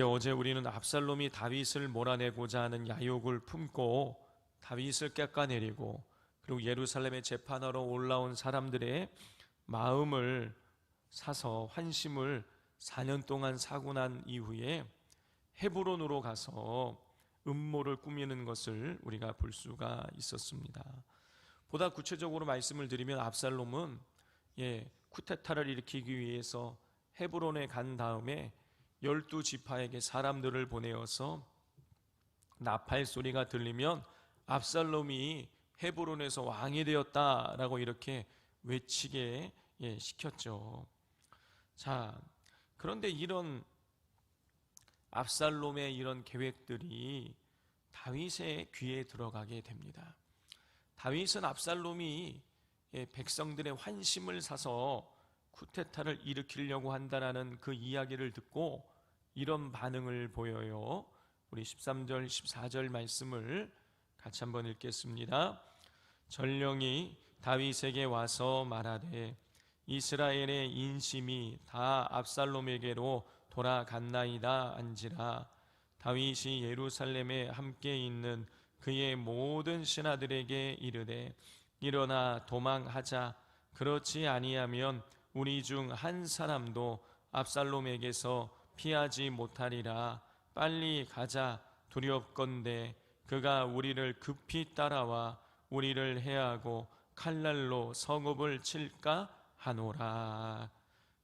어제 우리는 압살롬이 다윗을 몰아내고자 하는 야욕을 품고 다윗을 깎아내리고, 그리고 예루살렘에 재판하러 올라온 사람들의 마음을 사서 환심을 4년 동안 사고 난 이후에 헤브론으로 가서 음모를 꾸미는 것을 우리가 볼 수가 있었습니다. 보다 구체적으로 말씀을 드리면 압살롬은 쿠데타를 일으키기 위해서 헤브론에 간 다음에 12지파에게 사람들을 보내어서 나팔 소리가 들리면 압살롬이 헤브론에서 왕이 되었다라고 이렇게 외치게 시켰죠. 자, 그런데 이런 압살롬의 이런 계획들이 다윗의 귀에 들어가게 됩니다. 다윗은 압살롬이 백성들의 환심을 사서 쿠데타를 일으키려고 한다라는 그 이야기를 듣고 이런 반응을 보여요. 우리 13절 14절 말씀을 같이 한번 읽겠습니다. 전령이 다윗에게 와서 말하되 이스라엘의 인심이 다 압살롬에게로 돌아갔나이다 한지라. 다윗이 예루살렘에 함께 있는 그의 모든 신하들에게 이르되 일어나 도망하자. 그렇지 아니하면 우리 중 한 사람도 압살롬에게서 피하지 못하리라. 빨리 가자. 두렵건대 그가 우리를 급히 따라와 우리를 해하고 칼날로 성읍을 칠까 하노라.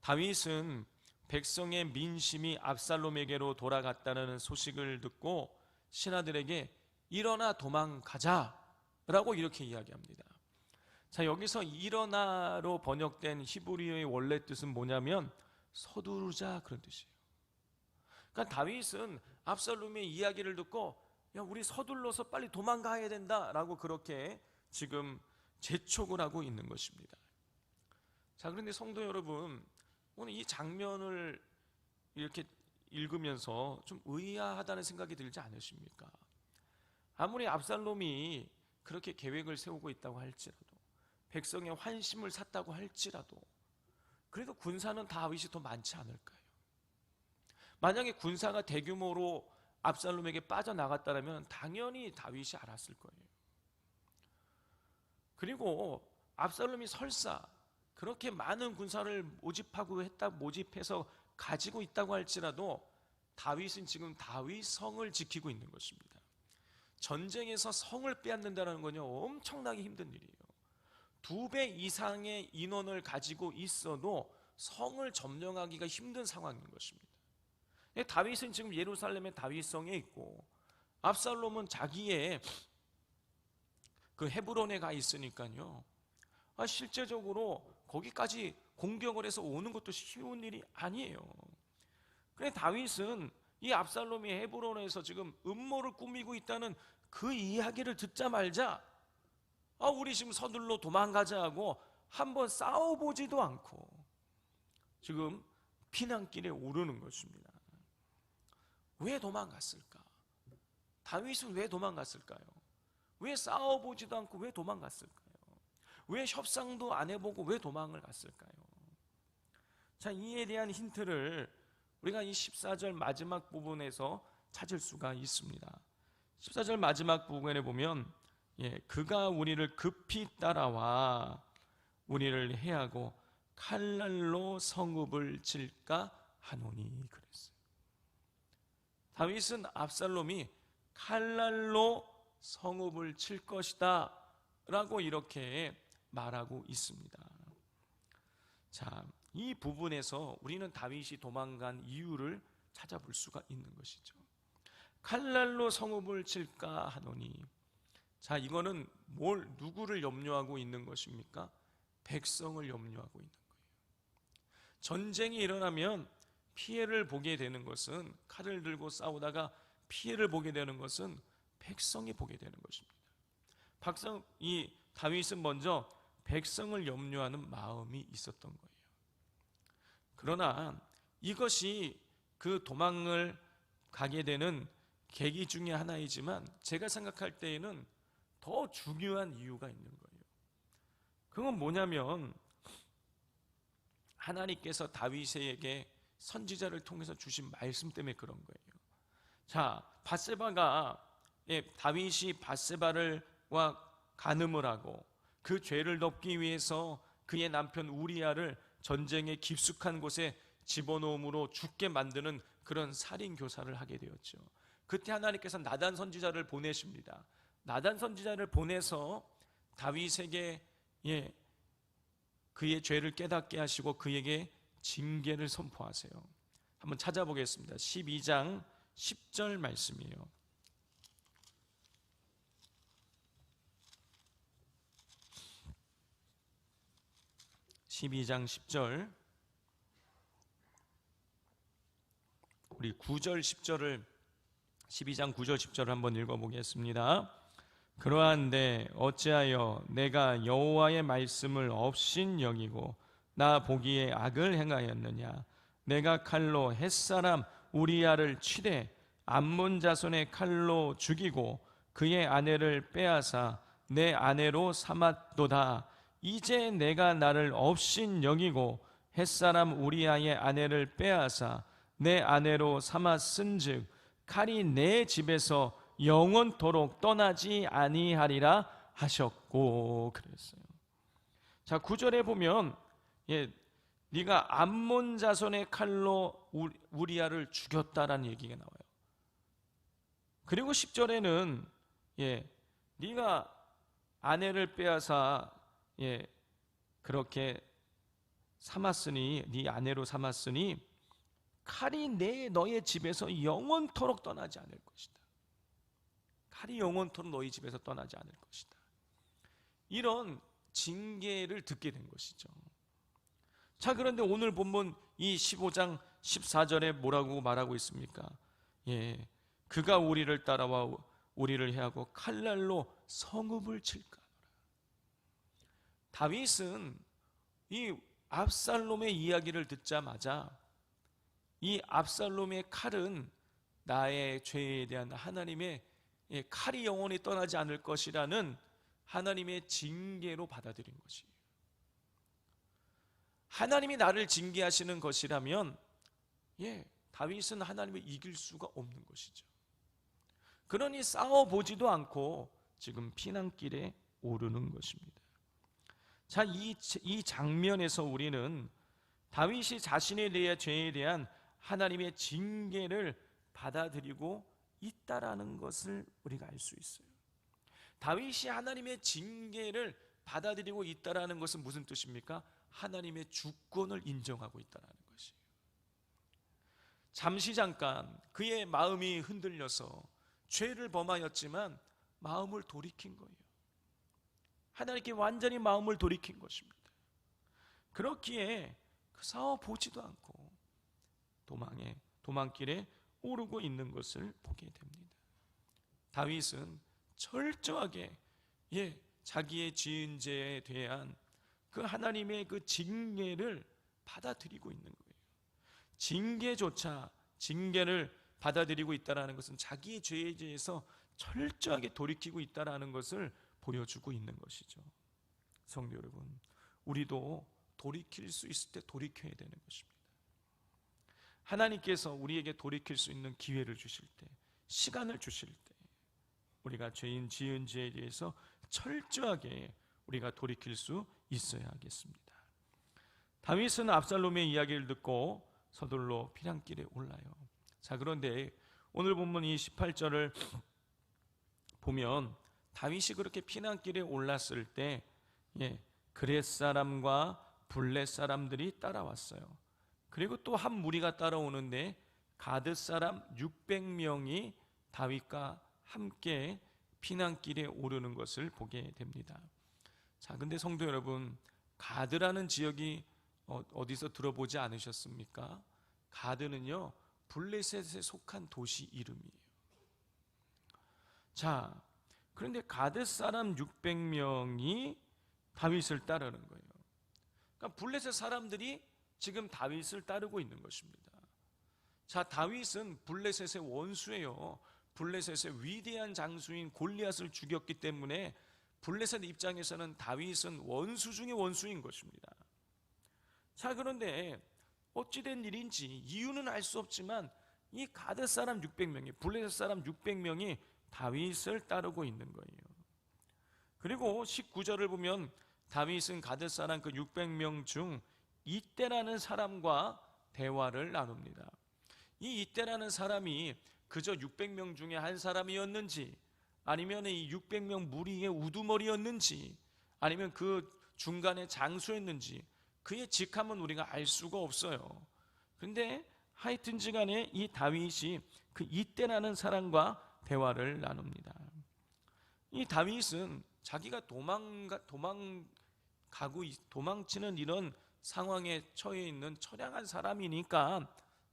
다윗은 백성의 민심이 압살롬에게로 돌아갔다는 소식을 듣고 신하들에게 일어나 도망가자 라고 이렇게 이야기합니다. 자, 여기서 일어나로 번역된 히브리어의 원래 뜻은 뭐냐면 서두르자, 그런 뜻이에요. 그러니까 다윗은 압살롬의 이야기를 듣고 야, 우리 서둘러서 빨리 도망가야 된다라고 그렇게 지금 재촉을 하고 있는 것입니다. 자, 그런데 성도 여러분, 오늘 이 장면을 이렇게 읽으면서 좀 의아하다는 생각이 들지 않으십니까? 아무리 압살롬이 그렇게 계획을 세우고 있다고 할지라도, 백성의 환심을 샀다고 할지라도, 그래도 군사는 다윗이 더 많지 않을까요? 만약에 군사가 대규모로 압살롬에게 빠져나갔다면 당연히 다윗이 알았을 거예요. 그리고 압살롬이 설사 그렇게 많은 군사를 모집해서 가지고 있다고 할지라도 다윗은 지금 다윗 성을 지키고 있는 것입니다. 전쟁에서 성을 빼앗는다는 건요, 엄청나게 힘든 일이에요. 2배 이상의 인원을 가지고 있어도 성을 점령하기가 힘든 상황인 것입니다. 다윗은 지금 예루살렘의 다윗성에 있고 압살롬은 자기의 그 헤브론에 가 있으니까요, 실제적으로 거기까지 공격을 해서 오는 것도 쉬운 일이 아니에요. 그래 다윗은 이 압살롬이 헤브론에서 지금 음모를 꾸미고 있다는 그 이야기를 듣자마자 우리 지금 서둘러 도망가자 하고 한번 싸워보지도 않고 지금 피난길에 오르는 것입니다. 왜 도망갔을까? 다윗은 왜 도망갔을까요? 왜 싸워보지도 않고 왜 도망갔을까요? 왜 협상도 안 해보고 왜 도망을 갔을까요? 자, 이에 대한 힌트를 우리가 이 14절 마지막 부분에서 찾을 수가 있습니다. 14절 마지막 부분에 보면 그가 우리를 급히 따라와 우리를 해하고 칼날로 성읍을 칠까 하노니 그랬어요. 다윗은 압살롬이 칼날로 성읍을 칠 것이다 라고 이렇게 말하고 있습니다. 자, 이 부분에서 우리는 다윗이 도망간 이유를 찾아볼 수가 있는 것이죠. 칼날로 성읍을 칠까 하노니, 자, 이거는 누구를 염려하고 있는 것입니까? 백성을 염려하고 있는 거예요. 전쟁이 일어나면 피해를 보게 되는 것은, 칼을 들고 싸우다가 피해를 보게 되는 것은 백성이 보게 되는 것입니다. 이 다윗은 먼저 백성을 염려하는 마음이 있었던 거예요. 그러나 이것이 그 도망을 가게 되는 계기 중에 하나이지만 제가 생각할 때에는 더 중요한 이유가 있는 거예요. 그건 뭐냐면 하나님께서 다윗에게 선지자를 통해서 주신 말씀 때문에 그런 거예요. 자, 밧세바가 다윗이 밧세바를과 간음을 하고 그 죄를 덮기 위해서 그의 남편 우리아를 전쟁에 깊숙한 곳에 집어넣음으로 죽게 만드는 그런 살인 교사를 하게 되었죠. 그때 하나님께서 나단 선지자를 보내십니다. 나단 선지자를 보내서 다윗에게 그의 죄를 깨닫게 하시고 그에게 징계를 선포하세요. 한번 찾아보겠습니다. 12장 10절 말씀이에요. 12장 10절, 우리 9절 10절을 12장 9절 10절을 한번 읽어보겠습니다. 그러한데 어찌하여 내가 여호와의 말씀을 없인 여기고 나 보기에 악을 행하였느냐. 내가 칼로 햇사람 우리아를 치되 암몬 자손의 칼로 죽이고 그의 아내를 빼앗아 내 아내로 삼았도다. 이제 내가 나를 없인 여기고 햇사람 우리아의 아내를 빼앗아 내 아내로 삼았은즉 칼이 내 집에서 영원토록 떠나지 아니하리라 하셨고 그랬어요. 자, 9절에 보면 네가 암몬 자손의 칼로 우리아를 죽였다라는 얘기가 나와요. 그리고 10절에는 네가 아내를 빼앗아 그렇게 삼았으니 네 아내로 삼았으니 칼이 너의 집에서 영원토록 떠나지 않을 것이다. 칼이 영원토록 너희 집에서 떠나지 않을 것이다. 이런 징계를 듣게 된 것이죠. 자, 그런데 오늘 본문 이 15장 14절에 뭐라고 말하고 있습니까? 그가 우리를 따라와 우리를 해하고 칼날로 성읍을 칠까. 다윗은 이 압살롬의 이야기를 듣자마자 이 압살롬의 칼은 나의 죄에 대한 하나님의 칼이 영원히 떠나지 않을 것이라는 하나님의 징계로 받아들인 것이에요. 하나님이 나를 징계하시는 것이라면 다윗은 하나님을 이길 수가 없는 것이죠. 그러니 싸워보지도 않고 지금 피난길에 오르는 것입니다. 자, 이 장면에서 우리는 다윗이 자신의 죄에 대한 하나님의 징계를 받아들이고 있다라는 것을 우리가 알 수 있어요. 다윗이 하나님의 징계를 받아들이고 있다라는 것은 무슨 뜻입니까? 하나님의 주권을 인정하고 있다라는 것이에요. 잠시 잠깐 그의 마음이 흔들려서 죄를 범하였지만 마음을 돌이킨 거예요. 하나님께 완전히 마음을 돌이킨 것입니다. 그렇기에 싸워보지도 않고 도망길에 오르고 있는 것을 보게 됩니다. 다윗은 철저하게 자기의 지은 죄에 대한 그 하나님의 그 징계를 받아들이고 있는 거예요. 징계를 받아들이고 있다는 것은 자기의 죄에 대해서 철저하게 돌이키고 있다는 것을 보여주고 있는 것이죠. 성도 여러분, 우리도 돌이킬 수 있을 때 돌이켜야 되는 것입니다. 하나님께서 우리에게 돌이킬 수 있는 기회를 주실 때, 시간을 주실 때 우리가 죄인 지은 죄에 대해서 철저하게 우리가 돌이킬 수 있어야 하겠습니다. 다윗은 압살롬의 이야기를 듣고 서둘러 피난길에 올라요. 자, 그런데 오늘 본문 이 18절을 보면 다윗이 그렇게 피난길에 올랐을 때 그렛 사람과 블렛 사람들이 따라왔어요. 그리고 또 한 무리가 따라오는데 가드 사람 600명이 다윗과 함께 피난길에 오르는 것을 보게 됩니다. 자, 근데 성도 여러분, 가드라는 지역이 어디서 들어보지 않으셨습니까? 가드는요, 블레셋에 속한 도시 이름이에요. 자, 그런데 가드 사람 600명이 다윗을 따르는 거예요. 그러니까 블레셋 사람들이 지금 다윗을 따르고 있는 것입니다. 자, 다윗은 블레셋의 원수예요. 블레셋의 위대한 장수인 골리앗을 죽였기 때문에 블레셋 입장에서는 다윗은 원수 중의 원수인 것입니다. 자, 그런데 어찌된 일인지 이유는 알 수 없지만 이 가드 사람 600명이, 블레셋 사람 600명이 다윗을 따르고 있는 거예요. 그리고 19절을 보면 다윗은 가드 사람 그 600명 중 이때라는 사람과 대화를 나눕니다. 이 이때라는 사람이 그저 600명 중에 한 사람이었는지, 아니면 이 600명 무리의 우두머리였는지, 아니면 그 중간에 장수였는지, 그의 직함은 우리가 알 수가 없어요. 그런데 하여튼지 간에 이 다윗이 그 이때라는 사람과 대화를 나눕니다. 이 다윗은 자기가 도망치는 이런 상황에 처해 있는 처량한 사람이니까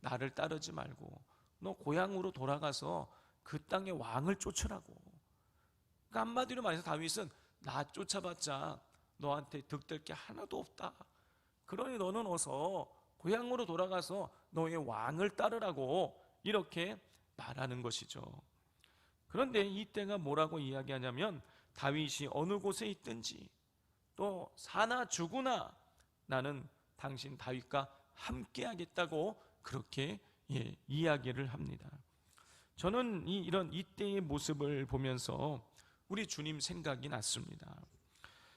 나를 따르지 말고 너 고향으로 돌아가서 그 땅의 왕을 쫓으라고. 그러니까 한마디로 말해서 다윗은 나 쫓아봤자 너한테 득될 게 하나도 없다. 그러니 너는 어서 고향으로 돌아가서 너의 왕을 따르라고 이렇게 말하는 것이죠. 그런데 이때가 뭐라고 이야기하냐면 다윗이 어느 곳에 있든지 또 사나 죽으나 나는 당신 다윗과 함께 하겠다고 그렇게 이야기를 합니다. 저는 이런 이때의 모습을 보면서 우리 주님 생각이 났습니다.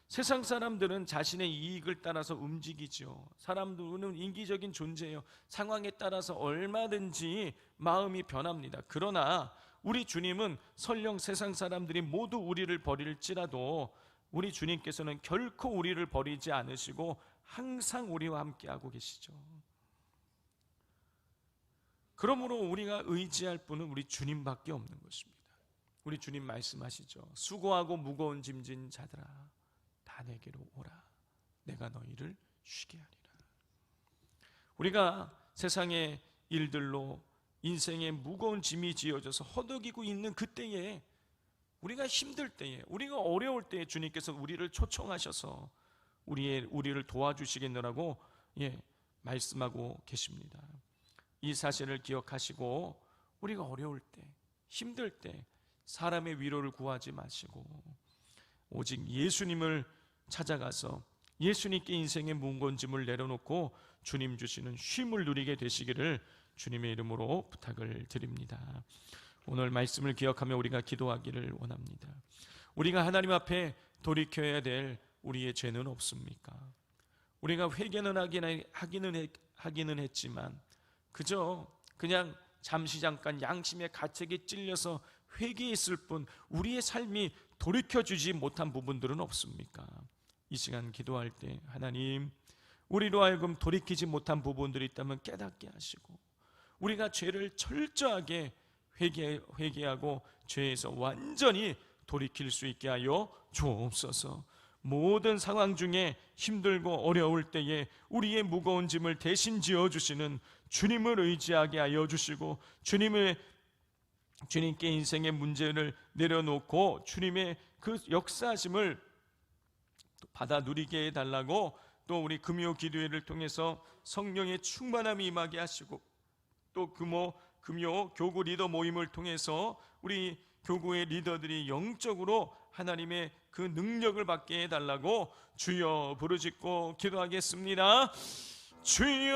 세상 사람들은 자신의 이익을 따라서 움직이죠. 사람들은 인기적인 존재예요. 상황에 따라서 얼마든지 마음이 변합니다. 그러나 우리 주님은 설령 세상 사람들이 모두 우리를 버릴지라도 우리 주님께서는 결코 우리를 버리지 않으시고 항상 우리와 함께하고 계시죠. 그러므로 우리가 의지할 분은 우리 주님밖에 없는 것입니다. 우리 주님 말씀하시죠. 수고하고 무거운 짐진 자들아 다 내게로 오라. 내가 너희를 쉬게 하리라. 우리가 세상의 일들로 인생에 무거운 짐이 지어져서 허덕이고 있는 그때에, 우리가 힘들 때에, 우리가 어려울 때에 주님께서 우리를 초청하셔서 우리를 도와주시겠느라고 말씀하고 계십니다. 이 사실을 기억하시고 우리가 어려울 때, 힘들 때 사람의 위로를 구하지 마시고 오직 예수님을 찾아가서 예수님께 인생의 무거운 짐을 내려놓고 주님 주시는 쉼을 누리게 되시기를 주님의 이름으로 부탁을 드립니다. 오늘 말씀을 기억하며 우리가 기도하기를 원합니다. 우리가 하나님 앞에 돌이켜야 될 우리의 죄는 없습니까? 우리가 회개는 하기는 했지만 그냥 잠시 잠깐 양심의 가책에 찔려서 회개했을 뿐 우리의 삶이 돌이켜주지 못한 부분들은 없습니까? 이 시간 기도할 때 하나님, 우리로 하여금 돌이키지 못한 부분들이 있다면 깨닫게 하시고 우리가 죄를 철저하게 회개하고 죄에서 완전히 돌이킬 수 있게 하여 주옵소서. 모든 상황 중에 힘들고 어려울 때에 우리의 무거운 짐을 대신 지어주시는 주님을 의지하게 하여 주시고 주님께 인생의 문제를 내려놓고 주님의 그 역사하심을 받아 누리게 해달라고, 또 우리 금요 기도회를 통해서 성령의 충만함이 임하게 하시고, 또 금요 교구 리더 모임을 통해서 우리 교구의 리더들이 영적으로 하나님의 그 능력을 받게 해달라고 주여 부르짖고 기도하겠습니다. 주여.